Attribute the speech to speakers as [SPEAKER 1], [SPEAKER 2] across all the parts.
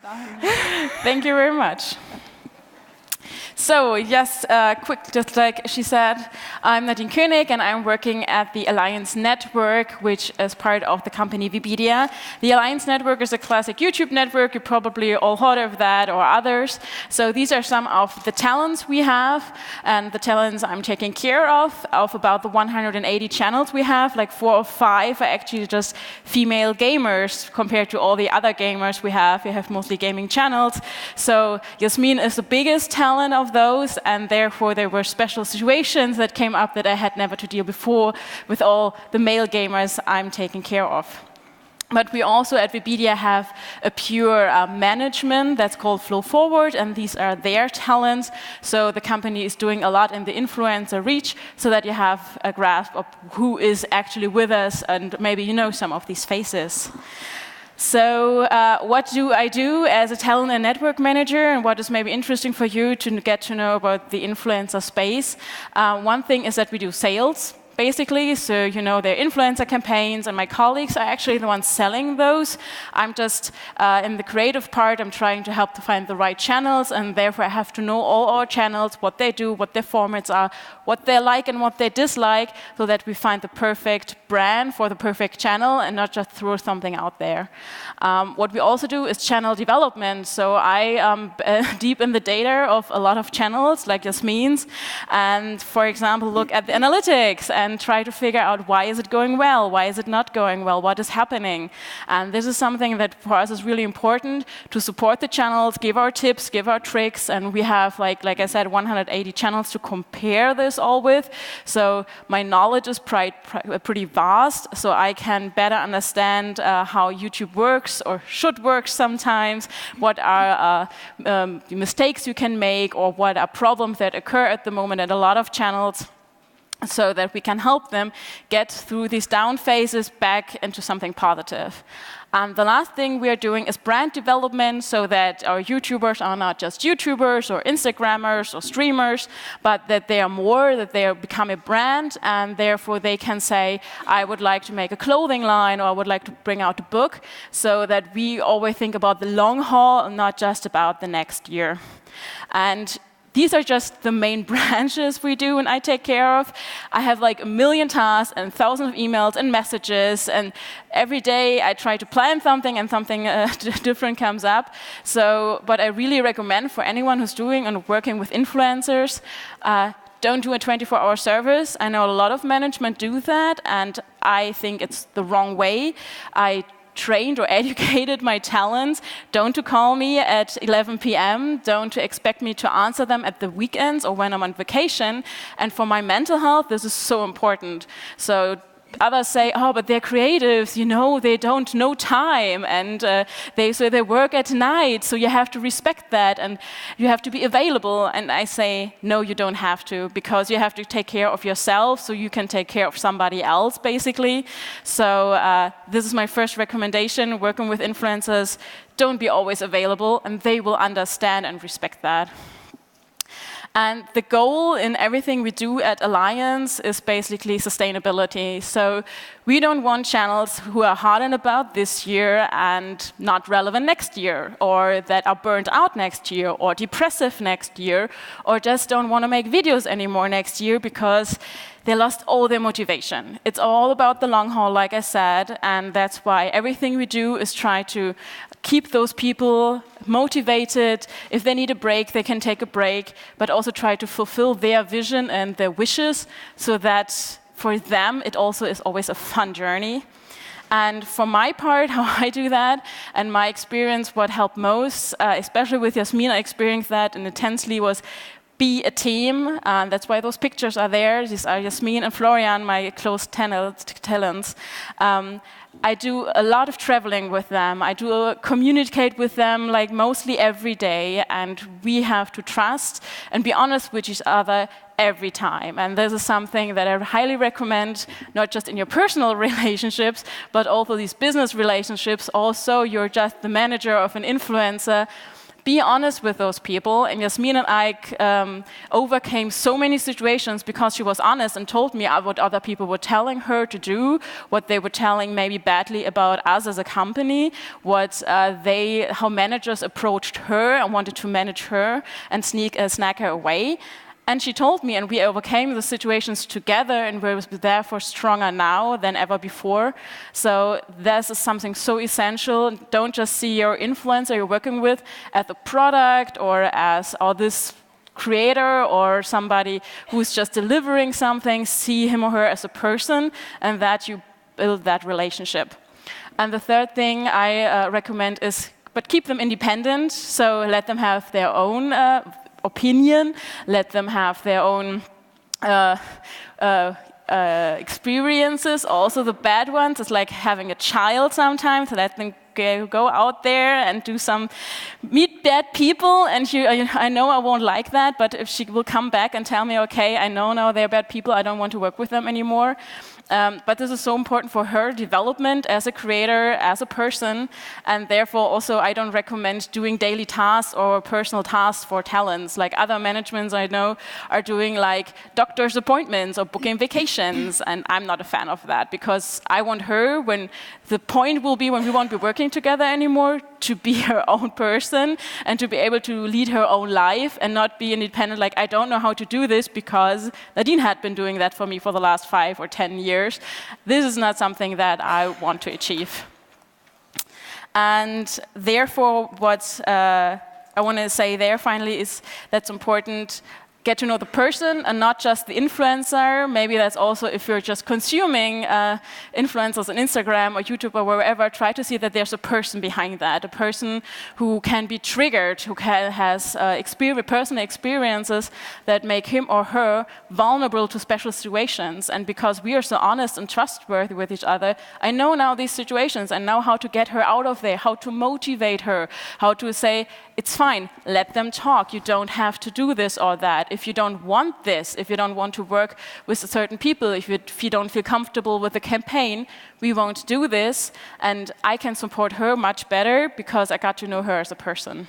[SPEAKER 1] Thank you very much. So yes, quick, just like she said, I'm Nadine König, and I'm working at the Alliance Network, which is part of the company Webedia. The Alliance Network is a classic YouTube network. You probably all heard of that or others. So these are some of the talents we have, and the talents I'm taking care of about the 180 channels we have. Like 4 or 5 are actually just female gamers compared to all the other gamers we have. We have mostly gaming channels. So Yasmine is the biggest talent of those, and therefore there were special situations that came up that I had never to deal before with all the male gamers I'm taking care of. But we also at Webedia have a pure management that's called Flow Forward, and these are their talents. So the company is doing a lot in the influencer reach so that you have a grasp of who is actually with us, and maybe you know some of these faces. So what do I do as a talent and network manager, and what is maybe interesting for you to get to know about the influencer space? One thing is that we do sales, basically, so you know their influencer campaigns, and my colleagues are actually the ones selling those. I'm just in the creative part. I'm trying to help to find the right channels, and therefore I have to know all our channels, what they do, what their formats are, what they like and what they dislike, so that we find the perfect brand for the perfect channel and not just throw something out there. What we also do is channel development. So I am deep in the data of a lot of channels, like Yasmine's, and for example, look at the analytics and try to figure out why is it going well, why is it not going well, what is happening. And this is something that for us is really important to support the channels, give our tips, give our tricks, and we have, like I said, 180 channels to compare this all with. So my knowledge is pretty vast, so I can better understand how YouTube works or should work sometimes, what are mistakes you can make, or what are problems that occur at the moment at a lot of channels, so that we can help them get through these down phases back into something positive. And the last thing we are doing is brand development, so that our YouTubers are not just YouTubers or Instagrammers or streamers, but that they are more, that they become a brand, and therefore they can say, I would like to make a clothing line, or I would like to bring out a book, so that we always think about the long haul and not just about the next year. And these are just the main branches we do and I take care of. I have like 1 million tasks and thousands of emails and messages, and every day I try to plan something and something different comes up. So, but I really recommend for anyone who's doing and working with influencers, don't do a 24-hour service. I know a lot of management do that, and I think it's the wrong way. I trained or educated my talents. Don't to call me at 11 p.m. Don't to expect me to answer them at the weekends or when I'm on vacation. And for my mental health, this is so important. So others say, oh, but they're creatives, you know, they don't know time, and they work at night, so you have to respect that, and you have to be available. And I say, no, you don't have to, because you have to take care of yourself so you can take care of somebody else, basically. So this is my first recommendation, working with influencers. Don't be always available, and they will understand and respect that. And the goal in everything we do at Alliance is basically sustainability. So we don't want channels who are hot and about this year and not relevant next year, or that are burnt out next year, or depressive next year, or just don't want to make videos anymore next year because they lost all their motivation. It's all about the long haul, like I said, and that's why everything we do is try to keep those people motivated. If they need a break, they can take a break, but also try to fulfill their vision and their wishes, so that for them it also is always a fun journey. And for my part, how I do that, and my experience, what helped most, especially with Yasmine, I experienced that and intensely, was be a team. That's why those pictures are there. These are Yasmine and Florian, my close talents. I do a lot of traveling with them. I do communicate with them like mostly every day, and we have to trust and be honest with each other every time. And this is something that I highly recommend, not just in your personal relationships, but also these business relationships. Also, you're just the manager of an influencer. be honest with those people. And Yasmine and I overcame so many situations because she was honest and told me what other people were telling her to do, what they were telling maybe badly about us as a company, how managers approached her and wanted to manage her and snag her away. And she told me, and we overcame the situations together, and we're therefore stronger now than ever before. So this is something so essential. Don't just see your influencer you're working with as a product or as this creator or somebody who's just delivering something. See him or her as a person, and that you build that relationship. And the third thing I recommend is, but keep them independent. So let them have their own opinion, let them have their own experiences, also the bad ones. It's like having a child sometimes. Let them go out there and meet bad people. And I know I won't like that, but if she will come back and tell me, okay, I know now they're bad people, I don't want to work with them anymore. But this is so important for her development as a creator, as a person, and therefore also I don't recommend doing daily tasks or personal tasks for talents. Like other managements I know are doing like doctor's appointments or booking vacations, and I'm not a fan of that because I want her, when the point will be when we won't be working together anymore, to be her own person and to be able to lead her own life and not be independent, like I don't know how to do this because Nadine had been doing that for me for the last 5 or 10 years. This is not something that I want to achieve. And therefore, what I want to say there finally is that's important. Get to know the person and not just the influencer. Maybe that's also if you're just consuming influencers on Instagram or YouTube or wherever, try to see that there's a person behind that, a person who can be triggered, who has personal experiences that make him or her vulnerable to special situations. And because we are so honest and trustworthy with each other, I know now these situations. I know how to get her out of there, how to motivate her, how to say, it's fine, let them talk. You don't have to do this or that. If you don't want this, if you don't want to work with certain people, if you don't feel comfortable with the campaign, we won't do this. And I can support her much better because I got to know her as a person.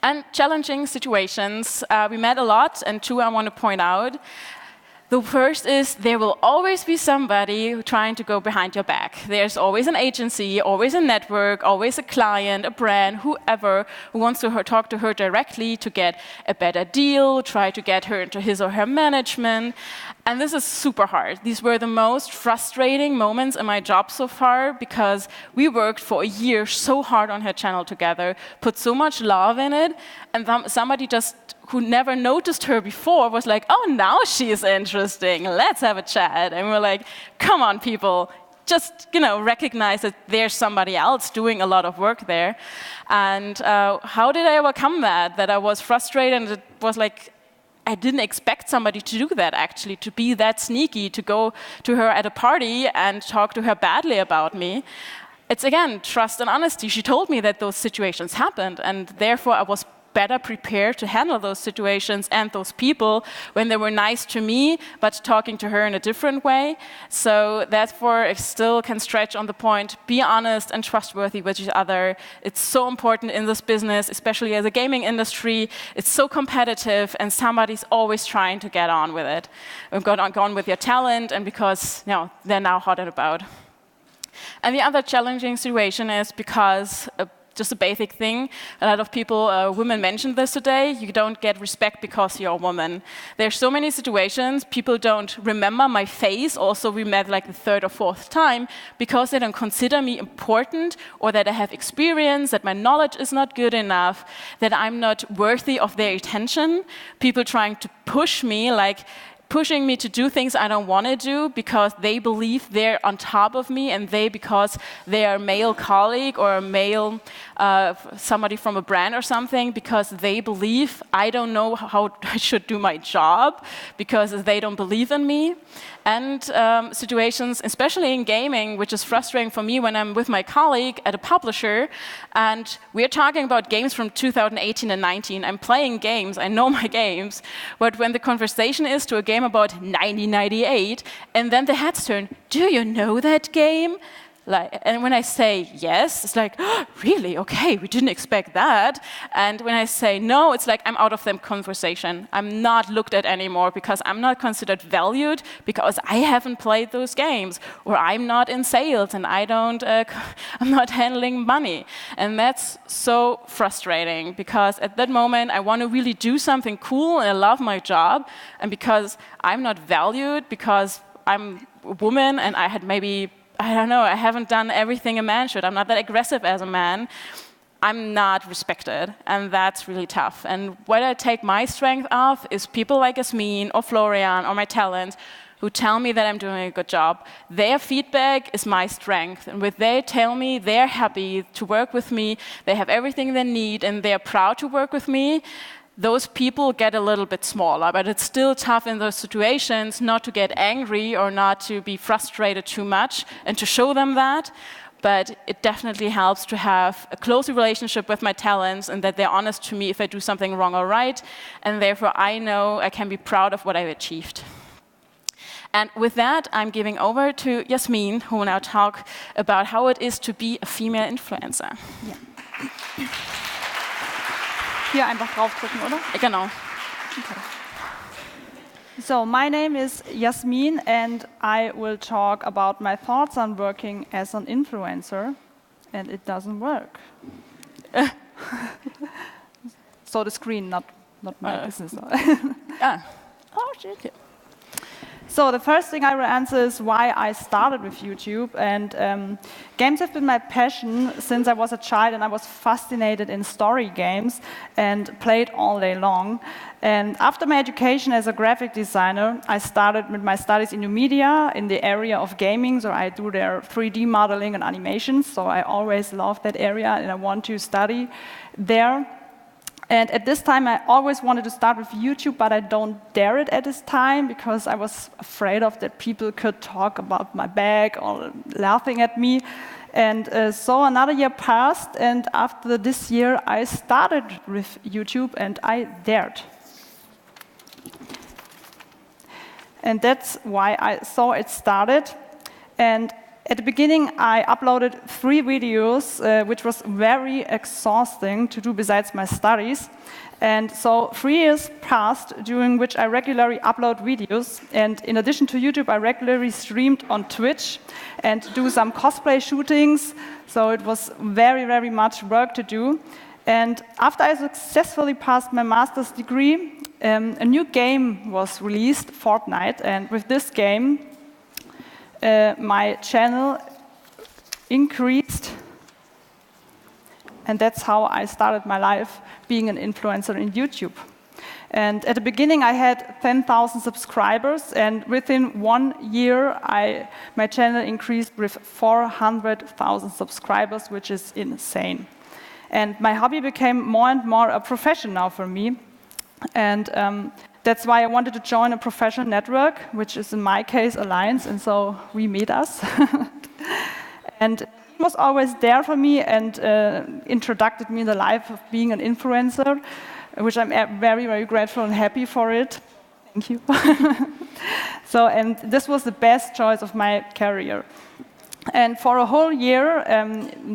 [SPEAKER 1] And challenging situations, we met a lot, and 2 I want to point out. The first is there will always be somebody trying to go behind your back. There's always an agency, always a network, always a client, a brand, whoever who wants to talk to her directly to get a better deal, try to get her into his or her management. And this is super hard. These were the most frustrating moments in my job so far because we worked for a year so hard on her channel together, put so much love in it, and somebody who never noticed her before was like, oh, now she is interesting, let's have a chat. And we're like, come on, people, just recognize that there's somebody else doing a lot of work there. And how did I overcome that? That I was frustrated, and it was like, I didn't expect somebody to do that, actually, to be that sneaky, to go to her at a party and talk to her badly about me. It's, again, trust and honesty. She told me that those situations happened, and therefore I was better prepared to handle those situations and those people when they were nice to me, but talking to her in a different way. So therefore, I still can stretch on the point, be honest and trustworthy with each other. It's so important in this business, especially as a gaming industry. It's so competitive, and somebody's always trying to get on with it. Go on with your talent, and because they're now hot and about. And the other challenging situation is because just a basic thing. A lot of people, women mentioned this today, you don't get respect because you're a woman. There's so many situations, people don't remember my face, also we met like the 3rd or 4th time, because they don't consider me important, or that I have experience, that my knowledge is not good enough, that I'm not worthy of their attention. People trying to push me, like pushing me to do things I don't want to do because they believe they're on top of me, and because they are a male colleague or a male somebody from a brand or something, because they believe I don't know how I should do my job because they don't believe in me. And situations, especially in gaming, which is frustrating for me when I'm with my colleague at a publisher, and we're talking about games from 2018 and 19. I'm playing games, I know my games, but when the conversation is to a game about 1998, and then the heads turn, do you know that game? Like, and when I say yes, it's like, oh, really? Okay, we didn't expect that. And when I say no, it's like I'm out of the conversation. I'm not looked at anymore because I'm not considered valued because I haven't played those games, or I'm not in sales and I'm not handling money. And that's so frustrating because at that moment I want to really do something cool and I love my job, and because I'm not valued because I'm a woman and I had maybe, I don't know, I haven't done everything a man should. I'm not that aggressive as a man. I'm not respected, and that's really tough. And what I take my strength of is people like Yasmine or Florian or my talent who tell me that I'm doing a good job. Their feedback is my strength, and when they tell me they're happy to work with me, they have everything they need, and they're proud to work with me, those people get a little bit smaller, but it's still tough in those situations not to get angry or not to be frustrated too much and to show them that. But it definitely helps to have a closer relationship with my talents and that they're honest to me if I do something wrong or right, and therefore I know I can be proud of what I've achieved. And with that, I'm giving over to Jasmin, who will now talk about how it is to be a female influencer.
[SPEAKER 2] Ja. Hier einfach draufdrücken, oder?
[SPEAKER 1] Genau.
[SPEAKER 2] Okay. So, my name is Yasmine, and I will talk about my thoughts on working as an influencer, and it doesn't work. So the screen, not my business.
[SPEAKER 1] Yeah. Oh, shit. Yeah.
[SPEAKER 2] So the first thing I will answer is why I started with YouTube, and games have been my passion since I was a child, and I was fascinated in story games and played all day long. And after my education as a graphic designer, I started with my studies in Webedia in the area of gaming, so I do their 3D modeling and animations, so I always loved that area and I want to study there. And at this time, I always wanted to start with YouTube, but I don't dare it at this time because I was afraid of that people could talk about my back or laughing at me. And so another year passed, and after this year, I started with YouTube, and I dared. And that's why I saw it started. And at the beginning, I uploaded 3 videos, which was very exhausting to do besides my studies. And so 3 years passed, during which I regularly upload videos. And in addition to YouTube, I regularly streamed on Twitch and do some cosplay shootings. So it was very, very much work to do. And after I successfully passed my master's degree, a new game was released, Fortnite. And with this game, my channel increased, and that's how I started my life being an influencer in YouTube. And at the beginning, I had 10,000 subscribers, and within 1 year, my channel increased with 400,000 subscribers, which is insane. And my hobby became more and more a profession now for me, and that's why I wanted to join a professional network, which is in my case allyance, and so we meet us. And he was always there for me and introduced me in the life of being an influencer, which I'm very, very grateful and happy for it. Thank you. So, and this was the best choice of my career. And for a whole year,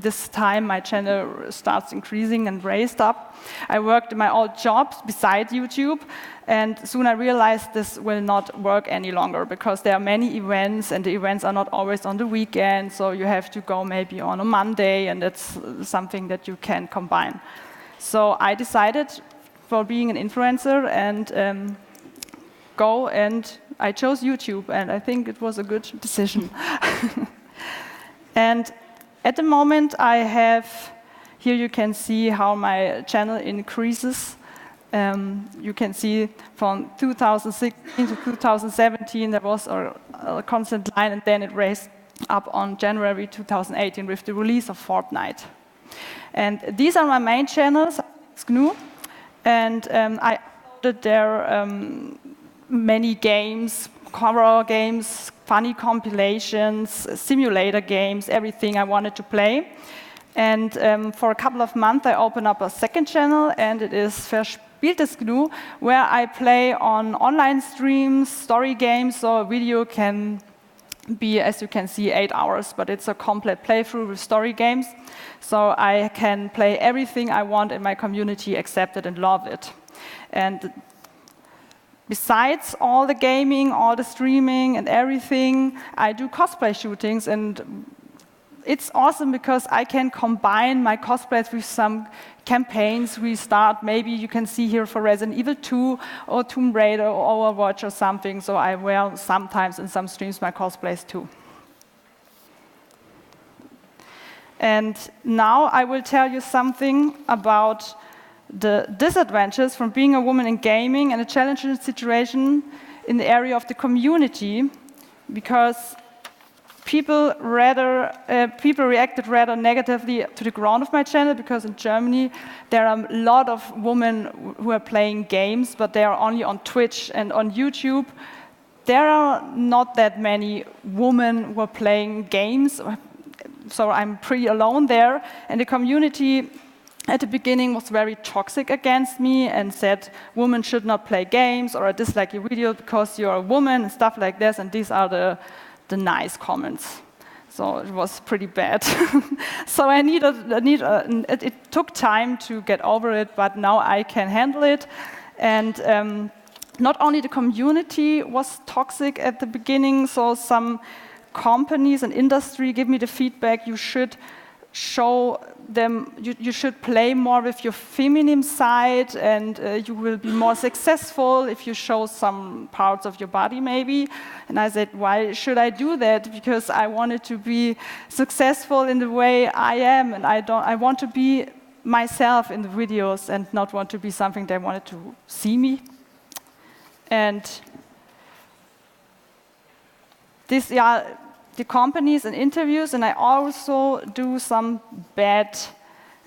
[SPEAKER 2] this time my channel starts increasing and raised up. I worked in my old jobs beside YouTube, and soon I realized this will not work any longer because there are many events, and the events are not always on the weekend, so you have to go maybe on a Monday, and it's something that you can combine. So I decided for being an influencer and I chose YouTube, and I think it was a good decision. And at the moment I have, here you can see how my channel increases. You can see from 2016 to 2017 there was a constant line, and then it raised up on January 2018 with the release of Fortnite. And these are my main channels, Saftiges Gnu, and I uploaded there many games, horror games, funny compilations, simulator games, everything I wanted to play. And for a couple of months I opened up a second channel, and it is Saftiges Gnu, where I play on online streams, story games, so a video can be, as you can see, 8 hours, but it's a complete playthrough with story games. So I can play everything I want and my community accept it and love it. And besides all the gaming, all the streaming and everything, I do cosplay shootings, and it's awesome because I can combine my cosplays with some campaigns we start. Maybe you can see here for Resident Evil 2 or Tomb Raider or Overwatch or something. So I wear sometimes in some streams my cosplays too. And now I will tell you something about the disadvantages from being a woman in gaming and a challenging situation in the area of the community, because people reacted rather negatively to the ground of my channel, because in Germany there are a lot of women who are playing games, but they are only on Twitch and on YouTube. There are not that many women who are playing games, so I'm pretty alone there. And the community at the beginning was very toxic against me and said women should not play games, or I dislike your video because you're a woman and stuff like this, and these are the nice comments. So it was pretty bad. So it took time to get over it, but now I can handle it. And not only the community was toxic at the beginning, so some companies and industry give me the feedback, you should show them, you should play more with your feminine side, and you will be more successful if you show some parts of your body maybe. And I said, why should I do that? Because I wanted to be successful in the way I am, and I want to be myself in the videos and not want to be something they wanted to see me. And this, the companies and interviews, and I also do some bad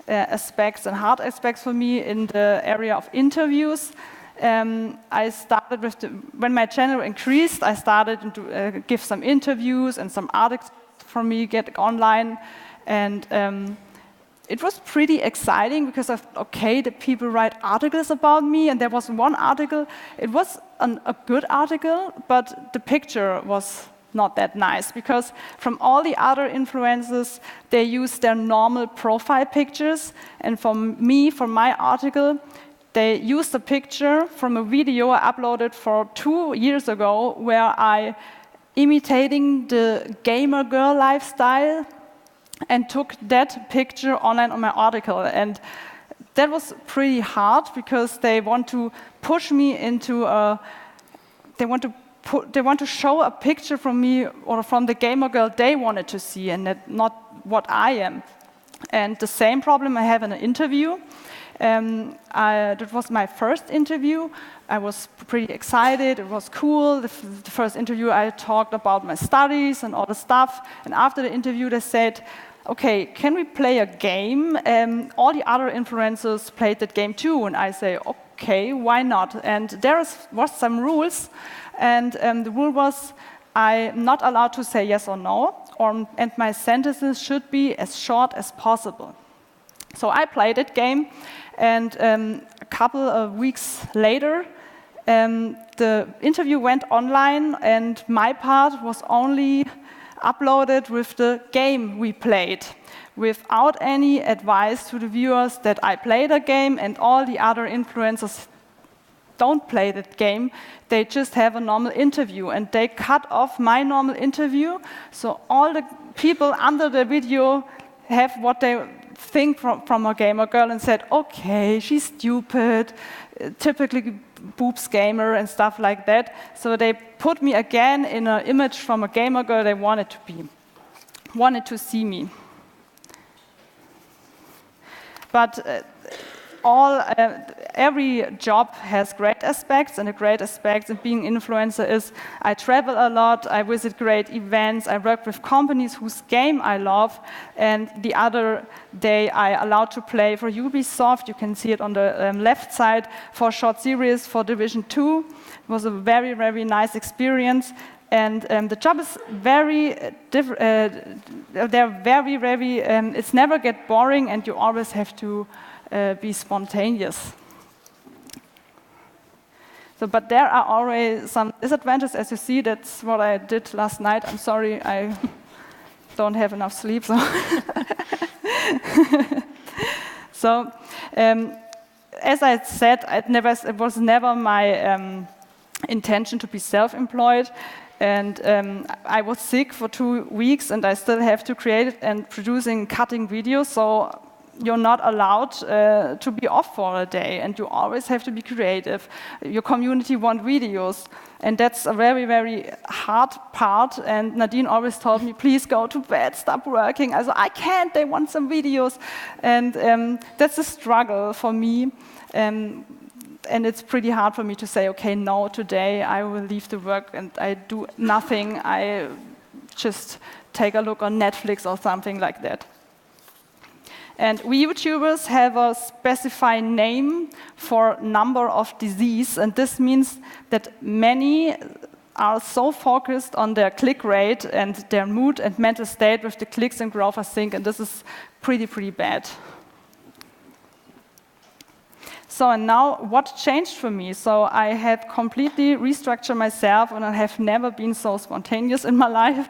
[SPEAKER 2] aspects and hard aspects for me in the area of interviews. I started with when my channel increased, I started to give some interviews and some articles for me get online, and it was pretty exciting because of, okay, the people write articles about me, and there was one article, it was a good article, but the picture was not that nice, because from all the other influencers, they use their normal profile pictures, and for me, for my article, they used a picture from a video I uploaded for 2 years ago, where I imitating the gamer girl lifestyle, and took that picture online on my article. And that was pretty hard, because they want to push me into a, they want to show a picture from me or from the gamer girl they wanted to see, and not what I am. And the same problem I have in an interview. That was my first interview. I was pretty excited, it was cool. The first interview I talked about my studies and all the stuff. And after the interview they said, okay, can we play a game? All the other influencers played that game too. And I say, okay, why not? And there was some rules. And the rule was I'm not allowed to say yes or no, and my sentences should be as short as possible. So I played that game, and a couple of weeks later, the interview went online, and my part was only uploaded with the game we played, without any advice to the viewers that I played a game and all the other influencers don't play that game. They just have a normal interview, and they cut off my normal interview, so all the people under the video have what they think from a gamer girl, and said, okay, she's stupid, typically boobs gamer and stuff like that. So they put me again in an image from a gamer girl they wanted to see me. But every job has great aspects, and a great aspect of being an influencer is I travel a lot, I visit great events, I work with companies whose game I love, and the other day I allowed to play for Ubisoft. You can see it on the left side, for a short series for Division 2. It was a very, very nice experience. And the job is very different. They're very, very, it's never get boring, and you always have to be spontaneous. So, but there are always some disadvantages. As you see, that's what I did last night. I'm sorry, I don't have enough sleep. So, so as I said, it was never my intention to be self-employed. And I was sick for 2 weeks, and I still have to create it and producing, cutting videos. So you're not allowed to be off for a day, and you always have to be creative. Your community want videos, and that's a very, very hard part. And Nadine always told me, please go to bed, stop working. Also, I can't, they want some videos. And that's a struggle for me. And it's pretty hard for me to say, okay, no, today I will leave the work and I do nothing. I just take a look on Netflix or something like that. And we YouTubers have a specified name for number of disease, and this means that many are so focused on their click rate and their mood and mental state with the clicks and growth of sync, and this is pretty bad. So and now, what changed for me? So I had completely restructured myself, and I have never been so spontaneous in my life.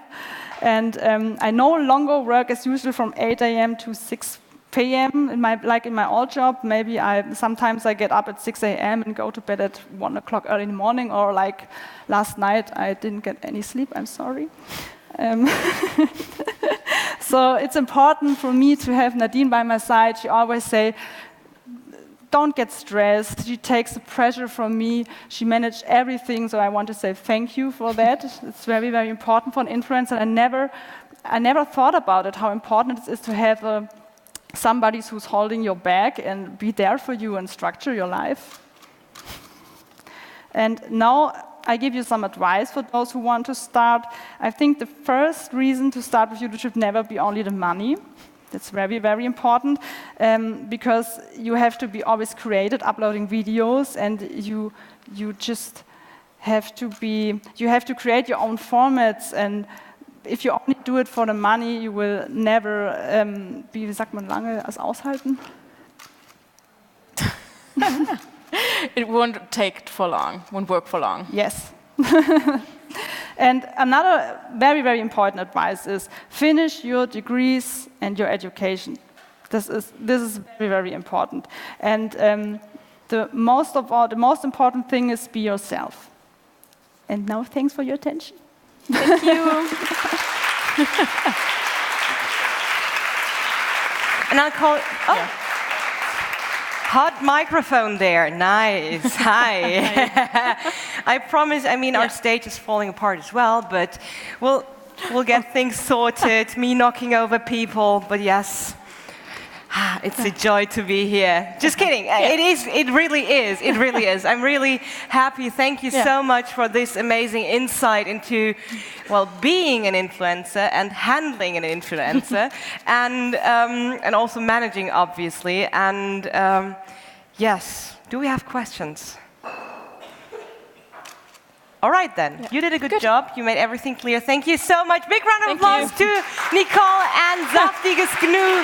[SPEAKER 2] And I no longer work as usual from 8 a.m. to 6 p.m. like in my old job. Maybe sometimes I get up at 6 a.m. and go to bed at 1 o'clock early in the morning, or like last night, I didn't get any sleep, I'm sorry. So it's important for me to have Nadine by my side. She always say, don't get stressed. She takes the pressure from me. She managed everything, so I want to say thank you for that. It's very, very important for an influencer. I never thought about it, how important it is to have somebody who's holding your back and be there for you and structure your life. And now I give you some advice for those who want to start. I think the first reason to start with YouTube should never be only the money. That's very, very important, because you have to be always creative, uploading videos, and you just have to create your own formats. And if you only do it for the money, you will never, wie sagt man lange, es aushalten?
[SPEAKER 1] It won't take for long, won't work for long.
[SPEAKER 2] Yes. And another very, very important advice is finish your degrees and your education. This is very, very important. And the most important thing is be yourself. And now, thanks for your attention.
[SPEAKER 1] Thank you.
[SPEAKER 3] And I'll call. Oh. Yeah. Hot microphone there, nice, hi. I promise, our stage is falling apart as well, but we'll get things sorted, me knocking over people, but yes, it's a joy to be here. Just kidding, it really is. I'm really happy, thank you so much for this amazing insight into, well, being an influencer and handling an influencer, and also managing, obviously, and yes, do we have questions? All right then, you did a good job, you made everything clear. Thank you so much. Big round of applause to Nicole and Saftiges Gnu